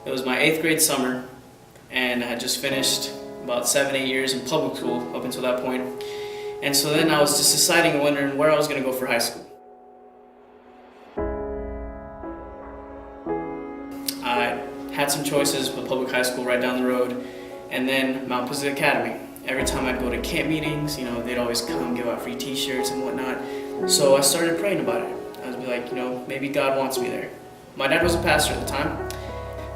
It was my 8th grade summer, and I had just finished about 7-8 years in public school up until that point. And so then I was just deciding and wondering where I was going to go for high school. I had some choices, but public high school right down the road, and then Mount Pisgah Academy. Every time I'd go to camp meetings, they'd always come give out free t-shirts and whatnot. So I started praying about it. I would be like, maybe God wants me there. My dad was a pastor at the time.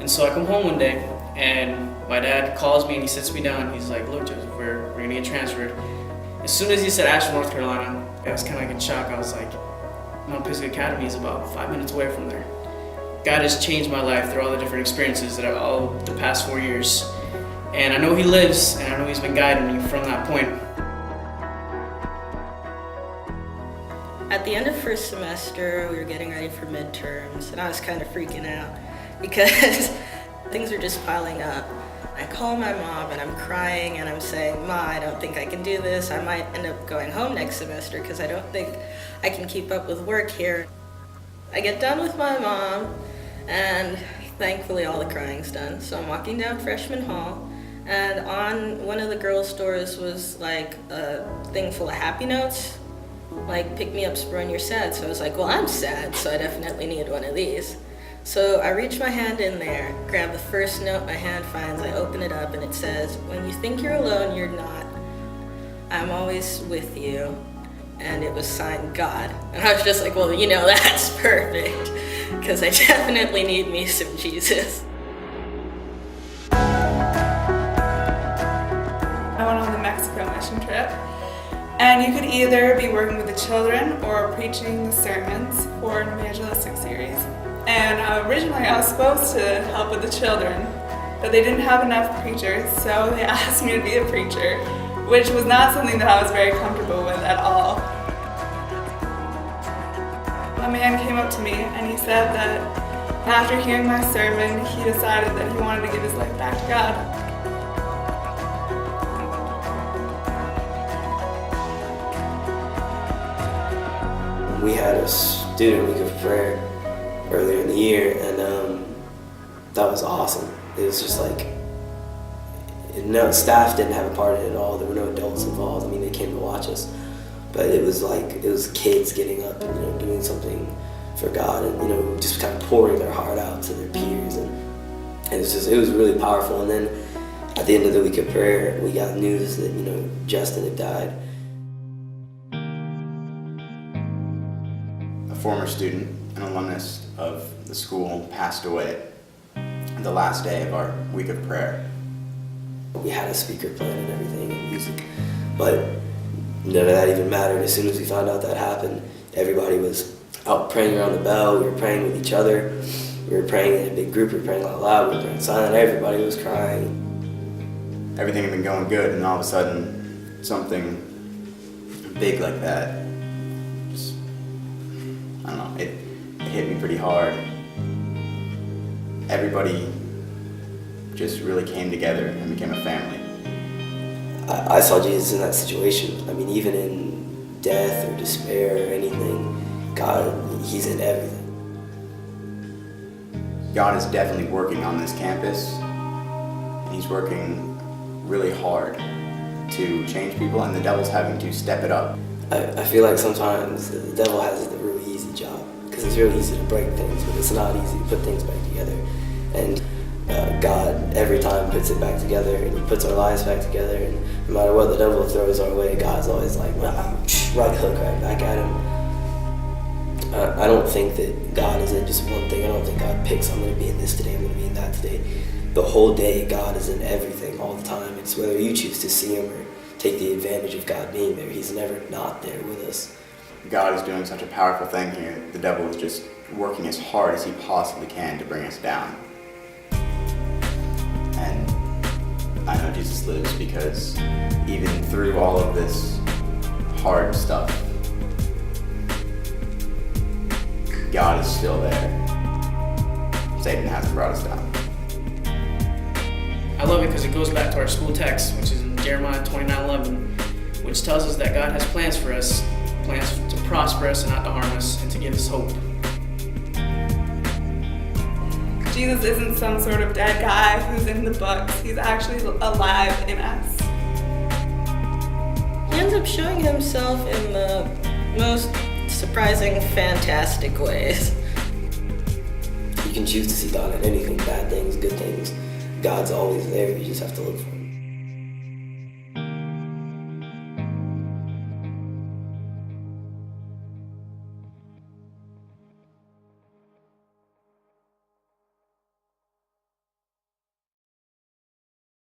And so I come home one day, and my dad calls me and he sits me down. He's like, look, Joseph, we're gonna get transferred. As soon as he said Asheville, North Carolina, I was kind of like in shock. I was like, Mount Pisgah Academy is about 5 minutes away from there. God has changed my life through all the different experiences that all the past 4 years. And I know He lives, and I know He's been guiding me from that point. At the end of first semester, we were getting ready for midterms, and I was kind of freaking out because things were just piling up. I call my mom and I'm crying and I'm saying, Ma, I don't think I can do this. I might end up going home next semester because I don't think I can keep up with work here. I get done with my mom, and thankfully all the crying's done. So I'm walking down Freshman Hall, and on one of the girls' doors was like a thing full of happy notes, like pick me up when you're sad. So I was like, well, I'm sad, so I definitely need one of these. So I reach my hand in there, grab the first note my hand finds, I open it up, and it says, when you think you're alone, you're not. I'm always with you. And it was signed God. And I was just like, well, that's perfect, because I definitely need me some Jesus. I went on the Mexico mission trip, and you could either be working with the children or preaching the sermons for an evangelistic series. And originally I was supposed to help with the children, but they didn't have enough preachers, so they asked me to be a preacher, which was not something that I was very comfortable with at all. A man came up to me and he said that after hearing my sermon, he decided that he wanted to give his life back to God. We had a student week of prayer earlier in the year, and that was awesome. It was just like, staff didn't have a part in it at all. There were no adults involved. They came to watch us, but it was kids getting up and doing something for God, and just kind of pouring their heart out to their peers, and it was really powerful. And then at the end of the week of prayer, we got news that Justin had died. A former student, an alumnus of the school, passed away the last day of our week of prayer. We had a speaker plan and everything, and music, but none of that even mattered. As soon as we found out that happened, everybody was out praying around the bell. We were praying with each other. We were praying in a big group. We were praying out loud. We were praying silent. Everybody was crying. Everything had been going good, and all of a sudden, something big like that, just, I don't know, it hit me pretty hard. Everybody just really came together and became a family. I saw Jesus in that situation. Even in death or despair or anything, God, He's in everything. God is definitely working on this campus, and He's working really hard to change people, and the devil's having to step it up. I feel like sometimes the devil has the really easy job, because it's really easy to break things, but it's not easy to put things back together. And God every time puts it back together, and He puts our lives back together, and no matter what the devil throws our way, God's always like, right hook right back at him. I don't think that God is in just one thing. I don't think God picks, I'm going to be in this today, I'm going to be in that today. The whole day, God is in everything, all the time. It's whether you choose to see Him or take the advantage of God being there. He's never not there with us. God is doing such a powerful thing here. The devil is just working as hard as he possibly can to bring us down. And I know Jesus lives, because even through all of this hard stuff, God is still there. Satan hasn't brought us down. I love it because it goes back to our school text, which is in Jeremiah 29:11, which tells us that God has plans for us, plans to prosper us and not to harm us, and to give us hope. Jesus isn't some sort of dead guy who's in the books. He's actually alive in us. He ends up showing himself in the most surprising, fantastic ways. You can choose to see God in anything, bad things, good things. God's always there, you just have to look for him.